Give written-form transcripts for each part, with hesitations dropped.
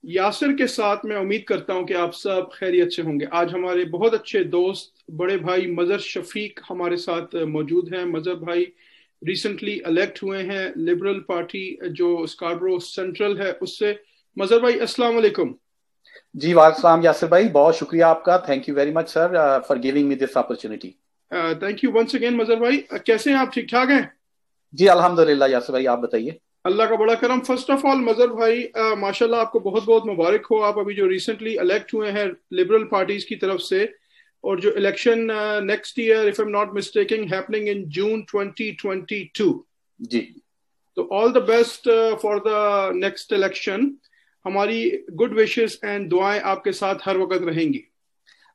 यासिर के साथ मैं उम्मीद करता हूं कि आप सब खैरियत से होंगे। आज हमारे बहुत अच्छे दोस्त बड़े भाई मजहर शफीक हमारे साथ मौजूद हैं। मजहर भाई रिसेंटली इलेक्ट हुए हैं लिबरल पार्टी जो स्कार्बरो सेंट्रल है उससे। मजहर भाई अस्सलाम वालेकुम। जी वालेकुम यासिर भाई, बहुत शुक्रिया आपका। Thank you very much sir for giving me this opportunity. Thank you once again Mazhar भाई। कैसे हैं आप, ठीक ठाक हैं? जी अल्हम्दुलिल्लाह यासिर भाई, आप बताइए। अल्लाह का बड़ा करम। फर्स्ट ऑफ ऑल मजहर भाई माशाल्लाह आपको बहुत बहुत मुबारक हो। आप अभी जो रिसेंटली इलेक्ट हुए हैं लिबरल पार्टीज की तरफ से, और जो election next year if I am not mistaking happening in June 2022। जी तो all the best for the next election. हमारी गुड विशेस एंड दुआएं आपके साथ हर वक्त रहेंगी।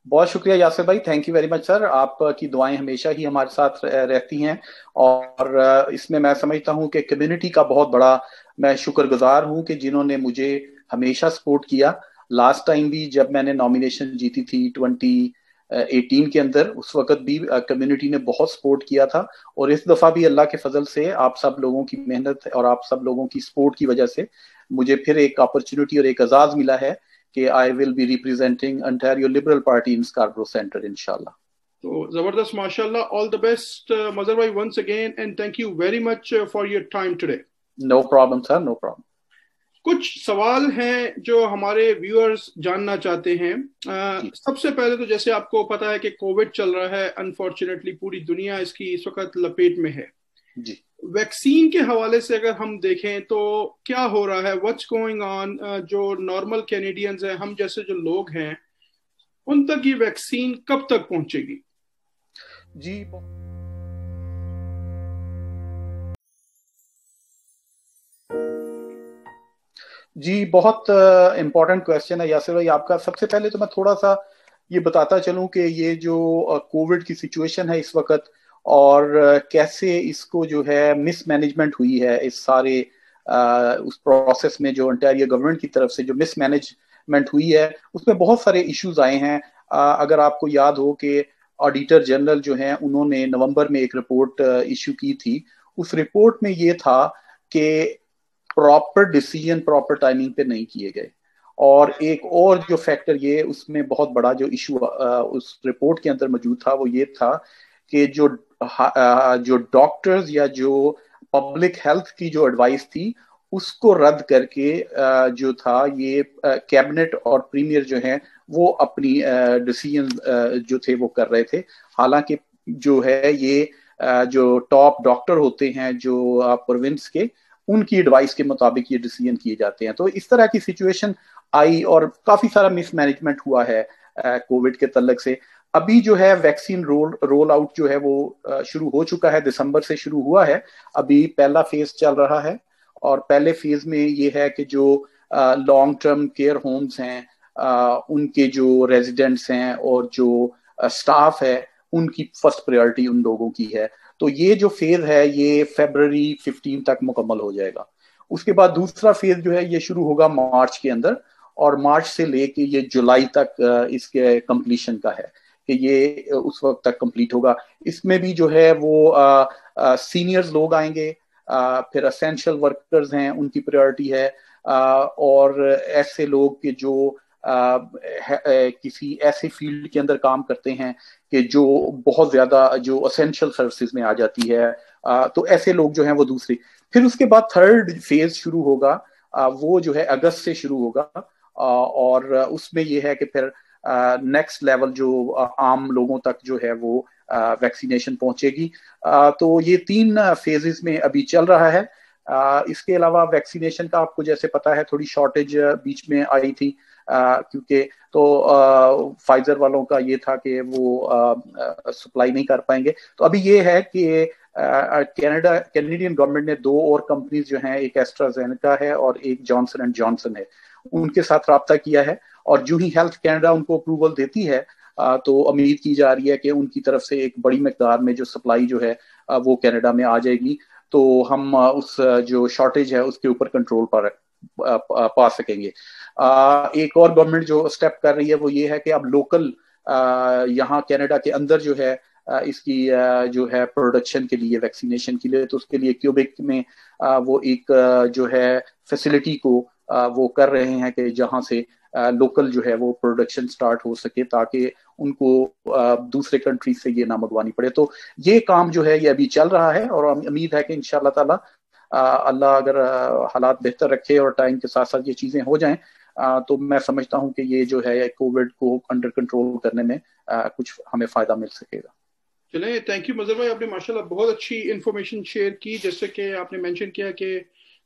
बहुत शुक्रिया यासिर भाई, thank you very much sir. आपकी दुआएं हमेशा ही हमारे साथ रहती हैं। और इसमें मैं समझता हूं कि कम्युनिटी का बहुत बड़ा मैं शुक्रगुजार हूं कि जिन्होंने मुझे हमेशा सपोर्ट किया। लास्ट टाइम भी जब मैंने नॉमिनेशन जीती थी 2018 के अंदर, उस वक्त भी कम्युनिटी ने बहुत सपोर्ट किया था। और इस दफा भी अल्लाह के फजल से आप सब लोगों की मेहनत और आप सब लोगों की सपोर्ट की वजह से मुझे फिर एक अपॉर्चुनिटी और एक एजाज मिला है कि I will be representing Ontario Liberal Party in Scarborough Centre इंशाल्लाह। तो जबरदस्त माशाल्लाह। ऑल द बेस्ट मजहर भाई once again and thank you very much for your time today. No problem sir, no problem. कुछ सवाल हैं जो हमारे व्यूअर्स जानना चाहते हैं। जी सबसे पहले तो जैसे आपको पता है कि कोविड चल रहा है, अनफॉर्चुनेटली पूरी दुनिया इसकी इस वक्त लपेट में है। जी वैक्सीन के हवाले से अगर हम देखें तो क्या हो रहा है, व्हाट्स गोइंग ऑन? जो नॉर्मल कैनेडियंस हैं, हम जैसे जो लोग हैं, उन तक ये वैक्सीन कब तक पहुंचेगी? जी जी बहुत इम्पोर्टेंट क्वेश्चन है यासिर भाई आपका। सबसे पहले तो मैं थोड़ा सा ये बताता चलूं कि ये जो कोविड की सिचुएशन है इस वक्त, और कैसे इसको जो है मिसमैनेजमेंट हुई है इस सारे उस प्रोसेस में, जो ontario गवर्नमेंट की तरफ से जो मिसमैनेजमेंट हुई है उसमें बहुत सारे इश्यूज आए हैं। अगर आपको याद हो कि ऑडिटर जनरल जो हैं उन्होंने नवंबर में एक रिपोर्ट इशू की थी। उस रिपोर्ट में ये था कि प्रॉपर डिसीजन प्रॉपर टाइमिंग पे नहीं किए गए। और एक और जो फैक्टर ये उसमें बहुत बड़ा जो इशू उस रिपोर्ट के अंदर मौजूद था वो ये था कि जो डॉक्टर्स या जो पब्लिक हेल्थ की जो एडवाइस थी उसको रद्द करके जो था ये कैबिनेट और प्रीमियर जो है वो अपनी डिसीजन जो थे वो कर रहे थे। हालांकि जो है ये जो टॉप डॉक्टर होते हैं जो प्रोविंस के, उनकी एडवाइस के मुताबिक ये डिसीजन किए जाते हैं। तो इस तरह की सिचुएशन आई और काफी सारा मिसमैनेजमेंट हुआ है कोविड के तल्लक से। अभी जो है वैक्सीन रोल आउट जो है वो शुरू हो चुका है, दिसंबर से शुरू हुआ है। अभी पहला फेज चल रहा है। और पहले फेज में ये है कि जो लॉन्ग टर्म केयर होम्स हैं, उनके जो रेजिडेंट्स हैं और जो स्टाफ है, उनकी फर्स्ट प्रायोरिटी उन लोगों की है। तो ये जो फेज है ये February 15 तक मुकम्मल हो जाएगा। उसके बाद दूसरा फेज जो है ये शुरू होगा मार्च के अंदर, और मार्च से लेके ये जुलाई तक इसके कंप्लीशन का है कि ये उस वक्त तक कंप्लीट होगा। इसमें भी जो है वो सीनियर्स लोग आएंगे, फिर असेंशियल वर्कर्स हैं उनकी प्रायोरिटी है, और ऐसे लोग कि जो किसी ऐसे फील्ड के अंदर काम करते हैं कि जो बहुत ज्यादा जो असेंशियल सर्विसेज में आ जाती है, तो ऐसे लोग जो हैं वो दूसरी। फिर उसके बाद थर्ड फेज शुरू होगा, वो जो है अगस्त से शुरू होगा। और उसमें ये है कि फिर नेक्स्ट लेवल जो आम लोगों तक जो है वो वैक्सीनेशन पहुंचेगी। तो ये तीन फेजेस में अभी चल रहा है। इसके अलावा वैक्सीनेशन का आपको जैसे पता है थोड़ी शॉर्टेज बीच में आई थी, क्योंकि तो फाइजर वालों का ये था कि वो सप्लाई नहीं कर पाएंगे। तो अभी ये है कि कैनेडियन गवर्नमेंट ने दो और कंपनीज जो हैं, एक एस्ट्राजेनेका है और एक जॉनसन एंड जॉनसन है, उनके साथ रब्ता किया है। और जो ही हेल्थ कैनेडा उनको अप्रूवल देती है, तो उम्मीद की जा रही है कि उनकी तरफ से एक बड़ी मकदार में जो सप्लाई जो है वो कनाडा में आ जाएगी। तो हम उस जो शॉर्टेज है उसके ऊपर कंट्रोल पर पा सकेंगे। एक और गवर्नमेंट जो स्टेप कर रही है वो ये है कि अब लोकल यहाँ कनाडा के अंदर जो है इसकी जो है प्रोडक्शन के लिए, वैक्सीनेशन के लिए, तो उसके लिए क्यूबेक में वो एक जो है फैसिलिटी को वो कर रहे हैं कि जहां से लोकल जो है वो प्रोडक्शन स्टार्ट हो सके, ताकि उनको दूसरे कंट्री से ये ना मंगवानी पड़े। तो ये काम जो है ये अभी चल रहा है, और उम्मीद है कि इंशाल्लाह ताला अल्लाह अगर हालात बेहतर रखे और टाइम के साथ साथ ये चीजें हो जाएं, तो मैं समझता हूं कि ये जो है कोविड को अंडर कंट्रोल करने में कुछ हमें फायदा मिल सकेगा। चलें, थैंक यू मजहर भाई, आपने माशाल्लाह बहुत अच्छी इन्फॉर्मेशन शेयर की। जैसे कि आपने मेंशन किया कि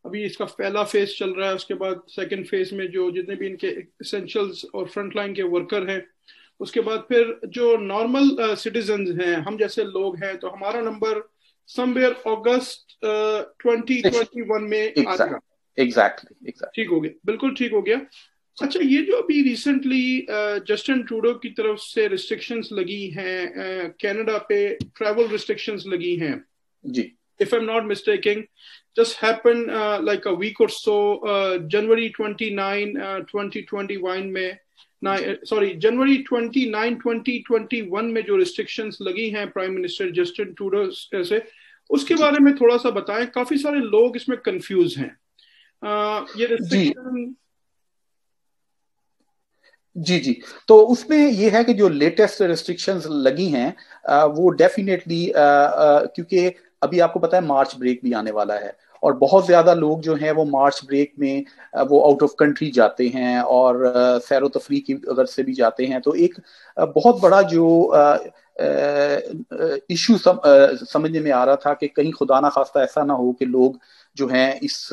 अभी इसका पहला फेज चल रहा है, उसके बाद सेकंड फेज में जो जितने भी इनके एसेंशियल्स और फ्रंट लाइन के वर्कर हैं, उसके बाद फिर जो नॉर्मल सिटीजन्स हैं, हम जैसे लोग हैं, तो हमारा नंबर समवेयर अगस्त 2021 में आ जाएगा। एग्जैक्टली ठीक हो गया, बिल्कुल ठीक हो गया। अच्छा, ये जो अभी रिसेंटली जस्टिन ट्रूडो की तरफ से रिस्ट्रिक्शंस लगी हैं, कनाडा पे ट्रैवल रिस्ट्रिक्शंस लगी हैं जी, if I am not mistaking, just happen like a week or so, जनवरी 29 2021 में, जनवरी 29 2021 में जो रिस्ट्रिक्शंस लगी हैं प्राइम मिनिस्टर जस्टिन ट्रूडो से, उसके बारे में थोड़ा सा बताएं। काफी सारे लोग इसमें कंफ्यूज हैं। ये रिस्ट्रिक्शन जी, तो उसमें ये है कि जो लेटेस्ट रिस्ट्रिक्शंस लगी हैं वो डेफिनेटली, क्योंकि अभी आपको पता है मार्च ब्रेक भी आने वाला है, और बहुत ज्यादा लोग जो हैं वो मार्च ब्रेक में वो आउट ऑफ कंट्री जाते हैं, और सैर व तफरीह की अगर से भी जाते हैं। तो एक बहुत बड़ा जो इशू समझने में आ रहा था कि कहीं खुदा ना खास्ता ऐसा ना हो कि लोग जो हैं इस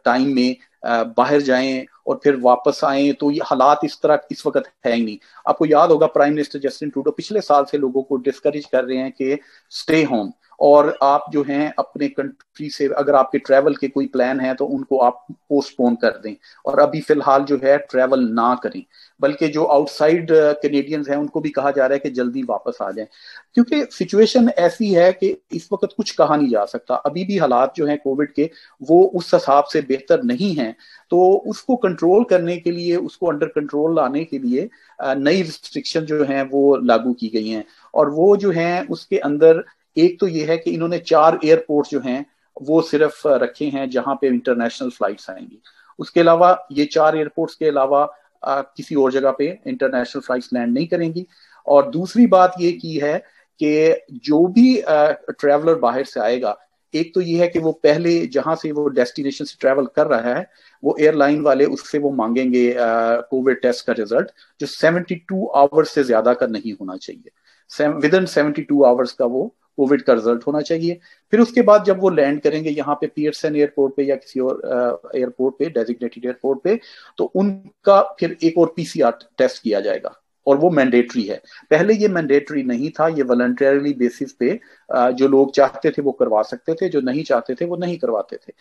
टाइम में बाहर जाएं और फिर वापस आए। तो ये हालात इस तरह इस वक्त है ही नहीं। आपको याद होगा प्राइम मिनिस्टर जस्टिन ट्रूडो पिछले साल से लोगों को डिस्करेज कर रहे हैं कि स्टे होम, और आप जो हैं अपने कंट्री से अगर आपके ट्रैवल के कोई प्लान है तो उनको आप पोस्टपोन कर दें, और अभी फिलहाल जो है ट्रैवल ना करें। बल्कि जो आउटसाइड कैनेडियंस हैं उनको भी कहा जा रहा है कि जल्दी वापस आ जाएं, क्योंकि सिचुएशन ऐसी है कि इस वक्त कुछ कहा नहीं जा सकता। अभी भी हालात जो हैं कोविड के वो उस हिसाब से बेहतर नहीं हैं। तो उसको कंट्रोल करने के लिए, उसको अंडर कंट्रोल लाने के लिए नई रिस्ट्रिक्शन जो हैं वो लागू की गई हैं। और वो जो हैं उसके अंदर एक तो ये है कि इन्होंने 4 एयरपोर्ट जो हैं वो सिर्फ रखे हैं जहां पे इंटरनेशनल फ्लाइट्स आएंगी। उसके अलावा ये 4 एयरपोर्ट्स के अलावा किसी और जगह पे इंटरनेशनल फ्लाइट्स लैंड नहीं करेंगी। और दूसरी बात ये की है कि जो भी ट्रैवलर बाहर से आएगा, एक तो ये है कि वो पहले जहां से वो डेस्टिनेशन से ट्रैवल कर रहा है वो एयरलाइन वाले उससे वो मांगेंगे कोविड टेस्ट का रिजल्ट, जो 72 आवर्स से ज्यादा का नहीं होना चाहिए। विद इन 72 आवर्स का वो कोविड का रिजल्ट होना चाहिए। फिर उसके बाद जब वो लैंड करेंगे यहाँ पे पियर्सन एयरपोर्ट पे या किसी और एयरपोर्ट पे, डेजिग्नेटेड एयरपोर्ट पे, तो उनका फिर एक और पीसीआर टेस्ट किया जाएगा, और वो मैंडेटरी है। पहले ये मैंडेटरी नहीं था, ये वॉलंटरीली बेसिस पे जो लोग चाहते थे वो करवा सकते थे, जो नहीं चाहते थे वो नहीं करवाते थे।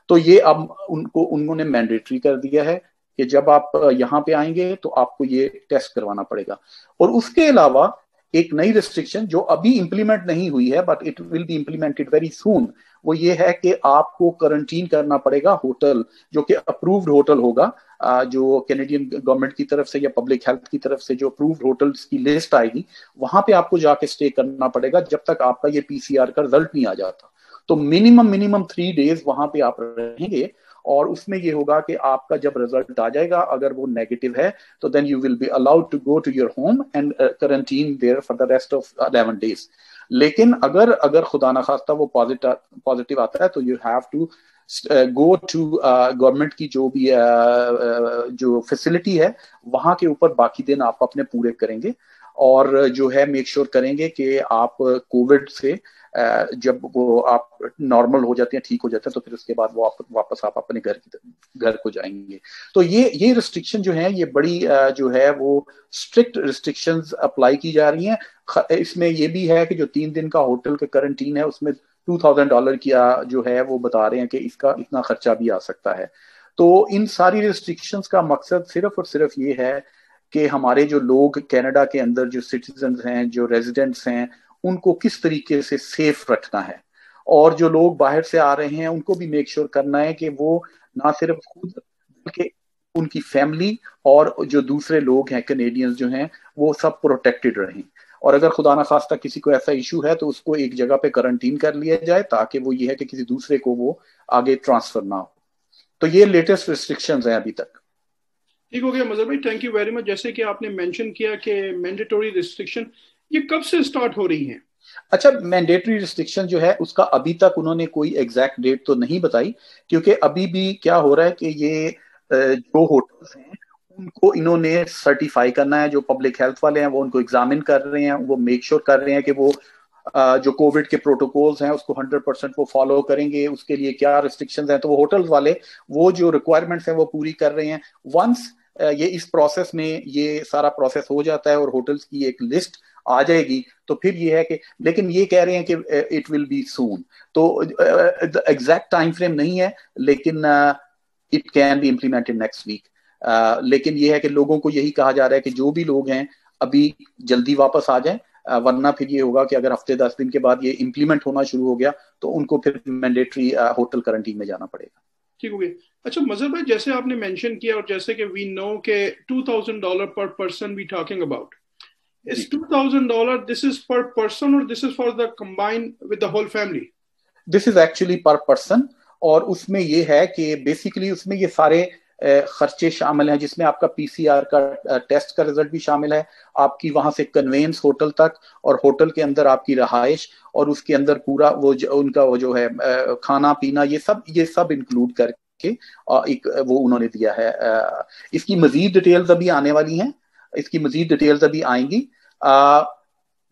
तो ये अब उन्होंने मैंडेटरी कर दिया है कि जब आप यहाँ पे आएंगे तो आपको ये टेस्ट करवाना पड़ेगा। और उसके अलावा एक नई रिस्ट्रिक्शन जो अभी इंप्लीमेंट नहीं हुई है but it will be implemented very soon, वो ये है कि आपको क्वारंटीन करना पड़ेगा होटल, जो कि अप्रूव्ड होटल होगा, जो कैनेडियन गवर्नमेंट की तरफ से या पब्लिक हेल्थ की तरफ से जो अप्रूव्ड होटल्स की लिस्ट आएगी, वहां पे आपको जाके स्टे करना पड़ेगा जब तक आपका ये पीसीआर का रिजल्ट नहीं आ जाता। तो मिनिमम 3 डेज वहां पे आप रहेंगे, और उसमें ये होगा कि आपका जब रिजल्ट आ जाएगा अगर वो नेगेटिव है तो then you will be allowed to go to your home and quarantine there for the rest of 11 days. लेकिन अगर खुदा ना खास्ता वो पॉजिटिव आता है तो you have to go to government की जो भी जो फैसिलिटी है वहां के ऊपर बाकी दिन आप अपने पूरे करेंगे, और जो है मेक श्योर करेंगे कि आप कोविड से जब वो आप नॉर्मल हो जाते हैं, ठीक हो जाते हैं, तो फिर उसके बाद वो वापस आप अपने घर को जाएंगे। तो ये रिस्ट्रिक्शन जो है ये बड़ी जो है वो स्ट्रिक्ट रिस्ट्रिक्शंस अप्लाई की जा रही हैं। इसमें ये भी है कि जो 3 दिन का होटल का क्वारंटीन है उसमें $2,000 की जो है वो बता रहे हैं कि इसका इतना खर्चा भी आ सकता है। तो इन सारी रिस्ट्रिक्शंस का मकसद सिर्फ और सिर्फ ये है कि हमारे जो लोग कनाडा के अंदर जो सिटीजन हैं, जो रेजिडेंट्स हैं, उनको किस तरीके से सेफ रखना है, और जो लोग बाहर से आ रहे हैं उनको भी मेक श्योर करना है कि वो ना सिर्फ खुद बल्कि उनकी फैमिली और जो दूसरे लोग हैं कैनेडियंस जो हैं वो सब प्रोटेक्टेड रहें। और अगर खुदा ना खास्ता किसी को ऐसा इशू है तो उसको एक जगह पे क्वारंटीन कर लिया जाए, ताकि वो ये है कि किसी दूसरे को वो आगे ट्रांसफर ना हो। تو یہ لیٹسٹ ریسٹرکشنز ہیں ابھی تک. ٹھیک ہو گیا مظہر بھائی, تھینک یو ویری مچ. جیسے کہ آپ نے مینشن کیا کہ مینڈیٹوری ریسٹرکشن یہ کب سے اسٹارٹ ہو رہی ہیں؟ اچھا, مینڈیٹری ریسٹرکشن جو ہے اس کا ابھی تک انہوں نے کوئی ایگزیکٹ ڈیٹ تو نہیں بتائی, کیونکہ ابھی بھی کیا ہو رہا ہے کہ یہ جو ہوٹلز ہیں ان کو انہوں نے سرٹیفائی کرنا ہے, جو پبلک ہیلتھ والے ہیں وہ ان کو ایگزامن کر رہے ہیں, وہ میک شور کر رہے ہیں کہ وہ جو کووڈ کے پروٹوکولز ہیں اس کو 100% وہ فالو کریں گے, اس کے لیے کیا ریسٹرکشنز ہیں, تو وہ ہوٹلز والے وہ جو ریکوائرمنٹس ہیں وہ پوری کر رہے ہیں. ونس یہ اس پروسیس میں یہ سارا پروسیس ہو جاتا ہے اور ہوٹلز کی ایک لسٹ آ جائے گی تو پھر یہ ہے کہ, لیکن یہ کہہ رہے ہیں کہ اٹ ول بی سون, تو ایگزیکٹ ٹائم فریم نہیں ہے, لیکن it can be implemented next week. لیکن یہ ہے کہ لوگوں کو یہی کہا جا رہا ہے کہ جو بھی لوگ ہیں ابھی جلدی واپس آ جائیں, ورنہ پھر یہ ہوگا کہ اگر ہفتے 10 دن کے بعد یہ امپلیمنٹ ہونا شروع ہو گیا تو ان کو پھر مینڈیٹری ہوٹل کرنٹین میں جانا پڑے گا. ٹھیک ہو گیا. اچھا مظہر بھائی, جیسے آپ نے مینشن کیا اور جیسے کہ وی نو کہ $2,000 per person we talking about, اس $2,000 this is per person or this is for the combine with the whole family? This is actually per person, اور اس میں یہ ہے کہ بیسیکلی اس میں یہ سارے خرچے شامل ہیں, جس میں آپ کا پی سی آر کا ٹیسٹ کا رزلٹ بھی شامل ہے, آپ کی وہاں سے کنوینس ہوٹل تک, اور ہوٹل کے اندر آپ کی رہائش, اور اس کے اندر پورا وہ ان کا وہ جو ہے کھانا پینا, یہ سب انکلوڈ کر کے ایک وہ انہوں نے دیا ہے. اس کی مزید ڈیٹیلز ابھی آنے والی ہیں, اس کی مزید ڈیٹیلز ابھی آئیں گی.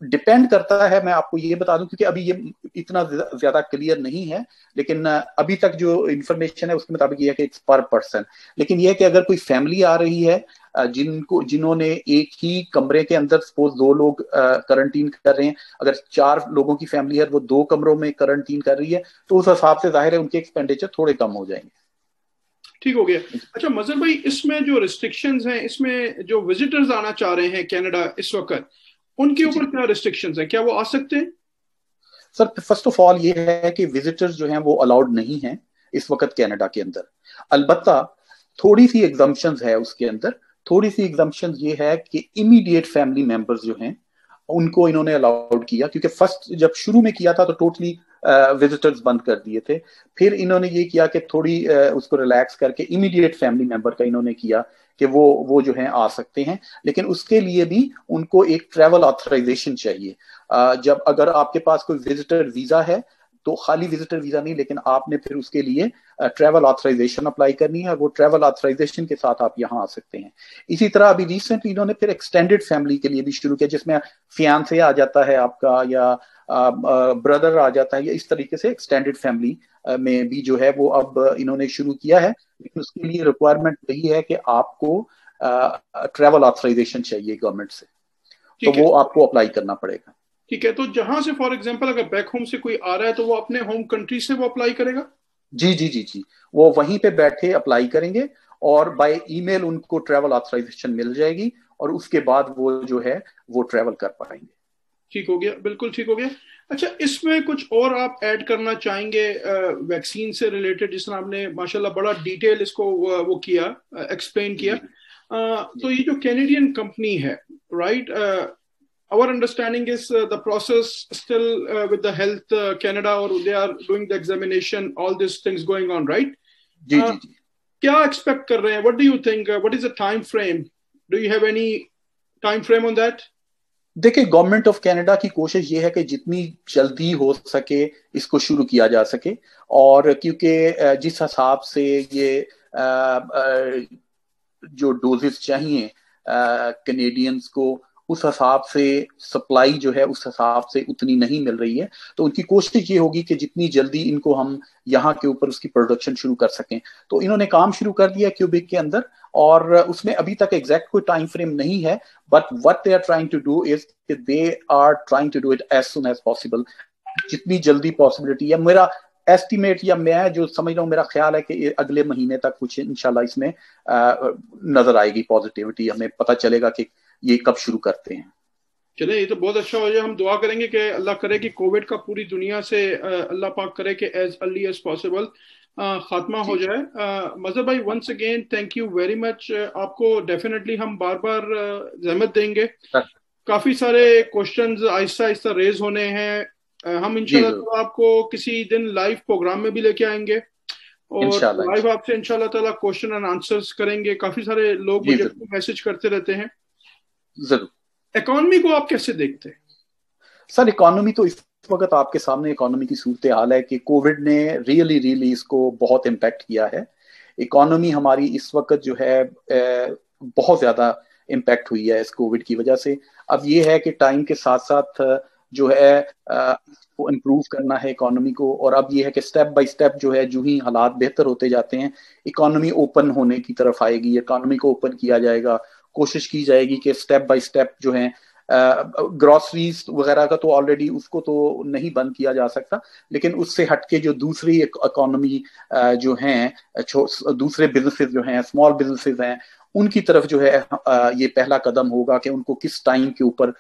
ڈپینڈ کرتا ہے, میں آپ کو یہ بتا دوں کیونکہ ابھی یہ اتنا زیادہ کلیئر نہیں ہے, لیکن ابھی تک جو انفارمیشن ہے اس کے مطابق یہ ہے کہ اٹس پر پرسن. لیکن یہ ہے کہ اگر کوئی فیملی آ رہی ہے جنہوں نے ایک ہی کمرے کے اندر سپوز 2 لوگ کرنٹین کر رہے ہیں, اگر 4 لوگوں کی فیملی ہے وہ 2 کمروں میں کرنٹین کر رہی ہے, تو اس حساب سے ظاہر ہے ان کے ایکسپینڈیچر تھوڑے کم ہو جائیں گے. ٹھیک ہو گیا. اچھا مظہر بھائی, اس میں جو ریسٹرکشنز ہیں, اس میں جو وزٹرز آنا چاہ رہے ہیں کینیڈا اس وقت, ان کے اوپر کیا ریسٹرکشنز ہیں, کیا وہ آ سکتے ہیں؟ سر فرسٹ آف آل یہ ہے کہ وزٹرز جو ہیں وہ الاؤڈ نہیں ہیں اس وقت کینیڈا کے اندر. البتہ تھوڑی سی ایگزمپشنز ہے اس کے اندر, تھوڑی سی ایگزمپشنز یہ ہے کہ امیڈیٹ فیملی ممبرز جو ہیں ان کو انہوں نے الاؤڈ کیا, کیونکہ فرسٹ جب شروع میں کیا تھا تو ٹوٹلی وزٹرز بند کر دیے تھے. پھر انہوں نے یہ کیا کہ تھوڑی اس کو ریلیکس کر کے امیڈیٹ فیملی ممبر کا انہوں نے کیا کہ وہ جو ہیں آ سکتے ہیں, لیکن اس کے لیے بھی ان کو ایک ٹریول آتھرائزیشن چاہیے. جب اگر آپ کے پاس کوئی وزٹر ویزا ہے تو خالی وزٹر ویزا نہیں, لیکن آپ نے پھر اس کے لیے ٹریول آتھرائزیشن اپلائی کرنی ہے, اور وہ ٹریول آتھرائزیشن کے ساتھ آپ یہاں آ سکتے ہیں. اسی طرح ابھی ریسنٹلی انہوں نے پھر ایکسٹینڈیڈ فیملی کے لیے بھی شروع کیا, جس میں فیانسے آ جاتا ہے آپ کا, یا بردر آ جاتا ہے, یا اس طریقے سے ایکسٹینڈیڈ فیملی میں بھی جو ہے وہ اب انہوں نے شروع کیا ہے. لیکن اس کے لیے ریکوائرمنٹ یہی ہے کہ آپ کو ٹریول آتھرائزیشن چاہیے گورنمنٹ سے, تو وہ آپ کو اپلائی کرنا پڑے گا. ٹھیک ہے, تو جہاں سے فار ایگزامپل اگر بیک ہوم سے کوئی آ رہا ہے تو وہ اپنے ہوم کنٹری سے وہ اپلائی کرے گا؟ جی, وہ وہیں پہ بیٹھے اپلائی کریں گے, اور بائی ای میل ان کو ٹریول آتھرائزیشن مل جائے گی, اور اس کے بعد وہ جو ہے وہ ٹریول کر پائیں گے. ٹھیک ہو گیا, بالکل ٹھیک ہو گیا. اچھا, اس میں کچھ اور آپ ایڈ کرنا چاہیں گے ویکسین سے ریلیٹڈ, جس طرح آپ نے ماشاءاللہ بڑا ڈیٹیل اس کو وہ کیا, ایکسپلین کیا. تو یہ جو کینیڈین کمپنی ہے, right, our understanding is the process still with the Health Canada, or they are doing the examination, all these things going on, right? جی. کیا ایکسپیکٹ کر رہے ہیں, what do you think, what is the time frame, do you have any time frame on that? دیکھیں, government of Canada کی کوشش یہ ہے کہ جتنی جلدی ہو سکے اس کو شروع کیا جا سکے, اور کیونکہ جس حساب سے یہ جو ڈوزز چاہیے کینیڈینز کو, اس حساب سے سپلائی جو ہے اس حساب سے اتنی نہیں مل رہی ہے, تو ان کی کوشش یہ ہوگی کہ جتنی جلدی ان کو ہم یہاں کے اوپر اس کی پروڈکشن شروع کر سکیں. تو انہوں نے کام شروع کر دیا کیوبیک کے اندر, اور اس میں ابھی تک ایگزیکٹ کوئی ٹائم فریم نہیں ہے, but what they are trying to do is they are trying to do it as soon as possible, جتنی جلدی پاسبلٹی ہے. میرا ایسٹیمیٹ, یا میں جو سمجھ رہا ہوں, میرا خیال ہے کہ اگلے مہینے تک کچھ انشاءاللہ اس میں نظر آئے گی پازیٹیوٹی, ہمیں پتہ چلے گا کہ یہ کب شروع کرتے ہیں. چلیں, یہ تو بہت اچھا ہو جائے. ہم دعا کریں گے کہ اللہ کرے کہ کووڈ کا پوری دنیا سے اللہ پاک کرے کہ ایز ارلی ایز پاسبل خاتمہ ہو جائے. مظہر بھائی, once again thank you very much. آپ کو ڈیفینیٹلی ہم بار بار زحمت دیں گے, کافی سارے کوشچنز آہستہ آہستہ ریز ہونے ہیں. ہم انشاءاللہ آپ کو کسی دن لائیو پروگرام میں بھی لے کے آئیں گے. और लाइव आपसे इंशाल्लाह ताला क्वेश्चन एंड आंसर्स करेंगे। काफी सारे लोग मुझे मैसेज करते रहते हैं। जरूर। इकोनॉमी को आप कैसे देखते हैं? सर इकोनॉमी तो इस वक्त आपके सामने इकोनॉमी की सूरत हाल है कि कोविड ने रियली इसको बहुत इम्पैक्ट किया है। इकोनॉमी हमारी इस वक्त जो है बहुत ज्यादा इम्पैक्ट हुई है इस कोविड की वजह से। अब ये है कि टाइम के साथ साथ जो है इसको इम्प्रूव करना है इकोनॉमी को, और अब ये है कि स्टेप बाय स्टेप जो है जो ही हालात बेहतर होते जाते हैं इकोनॉमी ओपन होने की तरफ आएगी, इकोनॉमी को ओपन किया जाएगा, कोशिश की जाएगी कि स्टेप बाय स्टेप जो है ग्रॉसरीज वगैरह का तो ऑलरेडी उसको तो नहीं बंद किया जा सकता, लेकिन उससे हटके जो दूसरी इकोनॉमी जो हैं, दूसरे बिजनेसेस जो हैं, स्मॉल बिजनेसेस हैं, उनकी तरफ जो है ये पहला कदम होगा कि उनको किस टाइम के ऊपर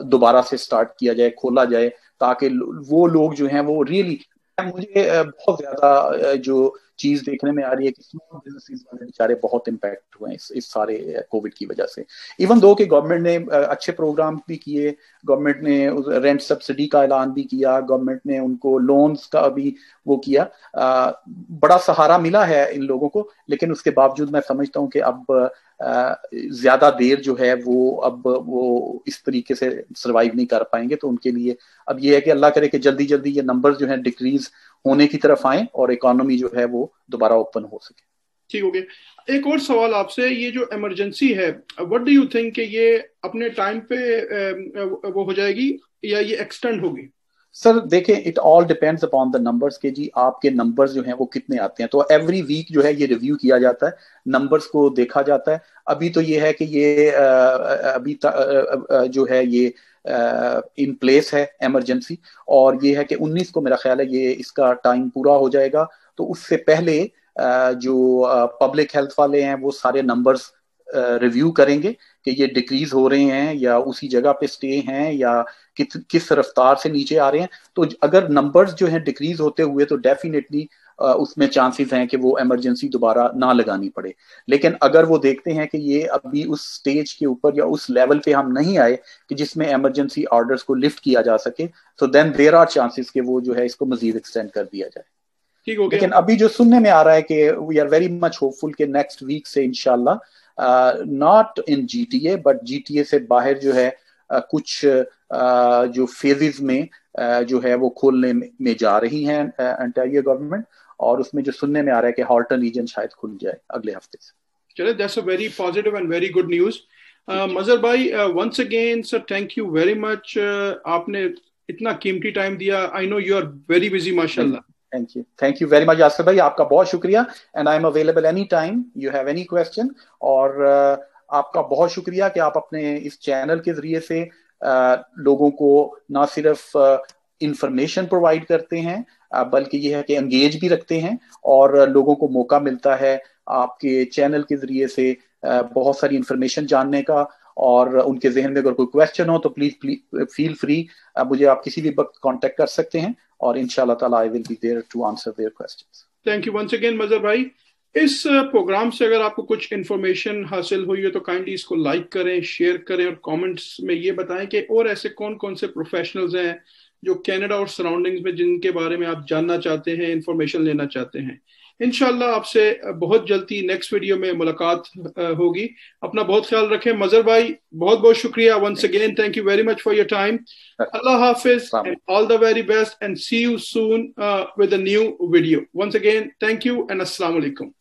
दोबारा से स्टार्ट किया जाए, खोला जाए, ताकि वो लोग जो हैं वो रियली, मुझे बहुत ज्यादा जो चीज देखने में आ रही है कि स्मॉल बिजनेसेस वाले बेचारे बहुत इम्पैक्ट हुए हैं इस सारे कोविड की वजह से। इवन दो कि गवर्नमेंट ने अच्छे प्रोग्राम भी किए, गवर्नमेंट ने रेंट सब्सिडी का ऐलान भी किया, गवर्नमेंट ने उनको लोन्स का भी वो किया, बड़ा सहारा मिला है इन लोगों को। लेकिन उसके बावजूद मैं समझता हूँ कि अब ज्यादा देर जो है वो इस तरीके से सरवाइव नहीं कर पाएंगे। तो उनके लिए अब ये है कि अल्लाह करे कि जल्दी जल्दी ये नंबर जो है डिक्रीज होने की तरफ आए और इकोनॉमी जो है वो दोबारा ओपन हो सके। ठीक हो गया। एक और सवाल आपसे, ये जो इमरजेंसी है, व्हाट डू यू थिंक कि ये अपने टाइम पे वो हो जाएगी या ये एक्सटेंड होगी? सर देखें, it all depends upon the numbers के जी, आपके नंबर्स जो हैं वो कितने आते हैं। तो एवरी वीक जो है ये रिव्यू किया जाता है, नंबर्स को देखा जाता है। अभी तो ये है कि ये अभी जो है ये इन प्लेस है इमरजेंसी, और ये है कि 19 को मेरा ख्याल है ये इसका टाइम पूरा हो जाएगा। तो उससे पहले जो पब्लिक हेल्थ वाले हैं वो सारे नंबर्स रिव्यू करेंगे कि ये डिक्रीज हो रहे हैं या उसी जगह पे स्टे हैं या किस रफ्तार से नीचे आ रहे हैं। तो अगर नंबर्स जो हैं डिक्रीज होते हुए तो डेफिनेटली उसमें चांसेस हैं कि वो इमरजेंसी दोबारा ना लगानी पड़े। लेकिन अगर वो देखते हैं कि ये अभी उस स्टेज के ऊपर या उस लेवल पे हम नहीं आए कि जिसमें इमरजेंसी ऑर्डर्स को लिफ्ट किया जा सके, तो देन देयर आर चांसेस कि वो जो है इसको मजीद एक्सटेंड कर दिया जाए। लेकिन अभी जो सुनने में आ रहा है कि we are very much hopeful कि नेक्स्ट वीक से इंशाल्लाह, not in GTA but GTA से बाहर जो है कुछ जो फेजेस में जो है वो खोलने में जा रही हैं ओंटारियो गवर्नमेंट, और उसमें जो सुनने में आ रहा है कि हॉल्टन रीजन शायद खुल जाए अगले हफ्ते से। चलिए, that's a very positive and very good news. Mazhar भाई, once again sir thank you very much, आपने इतना कीमती टाइम दिया। I know you are very busy माशाल्लाह। Thank you very much Yasir भाई, आपका बहुत शुक्रिया, and I am available any time you have any question. और आपका बहुत शुक्रिया कि आप अपने इस चैनल के जरिए से लोगों को ना सिर्फ इंफॉर्मेशन प्रोवाइड करते हैं बल्कि ये है कि एंगेज भी रखते हैं, और लोगों को मौका मिलता है आपके चैनल के जरिए से बहुत सारी इंफॉर्मेशन जानने का। और उनके जहन में अगर कोई क्वेश्चन हो तो प्लीज फील फ्री, मुझे आप किसी भी वक्त कांटेक्ट कर सकते हैं, और इंशाल्लाह ताला I will be there to answer their questions. Thank you once again Mazhar भाई। इस प्रोग्राम से अगर आपको कुछ इन्फॉर्मेशन हासिल हुई है तो काइंडली इसको लाइक करें, शेयर करें, और कमेंट्स में ये बताएं कि और ऐसे कौन कौन से प्रोफेशनल्स हैं जो कनाडा और सराउंडिंग्स में जिनके बारे में आप जानना चाहते हैं, इन्फॉर्मेशन लेना चाहते हैं। इंशाल्लाह आपसे बहुत जल्दी नेक्स्ट वीडियो में मुलाकात होगी। अपना बहुत ख्याल रखें। मजहर भाई, बहुत बहुत शुक्रिया once again, thank you very much for your time. Allah Hafiz and all the very best, and see you soon with a new video. Once again, thank you and Assalamu Alaikum.